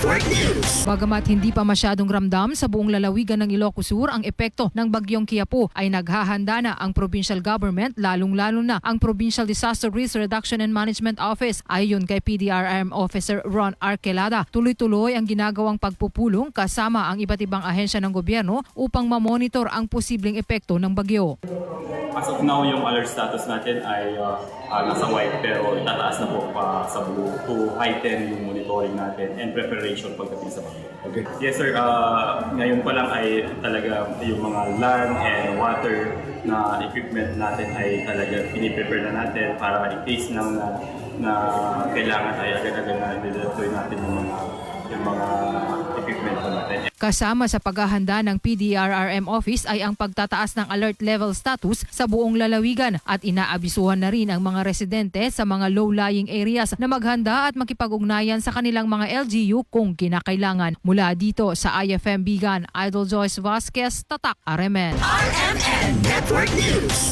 Network News. Bagamat hindi pa masyadong ramdam sa buong lalawigan ng Ilocos Sur ang epekto ng bagyong Quiapo, ay naghahanda na ang provincial government, lalong-lalo na ang Provincial Disaster Risk Reduction and Management Office. Ayon kay PDRRM Officer Ron Arquelada, tuloy-tuloy ang ginagawang pagpupulong kasama ang iba't ibang ahensya ng gobyerno upang mamonitor ang posibleng epekto ng bagyo. As of now, yung alert status natin ay nasa white, pero itataas na po pa sa blue to heighten yung monitoring natin and preparation pagdating sa bagyo. Okay. Yes sir, ngayon pa lang ay talaga yung mga land and water na equipment natin ay talaga piniprepare na natin para in case na kailangan ay agad-agad na i-deploy natin yung mga equipment natin. Kasama sa paghahanda ng PDRRM office ay ang pagtataas ng alert level status sa buong lalawigan at inaabisuhan na rin ang mga residente sa mga low-lying areas na maghanda at makipag-ugnayan sa kanilang mga LGU kung kinakailangan. Mula dito sa IFM Bigan, Idol Joyce Vasquez, Tatak, RMN. RMN Network News.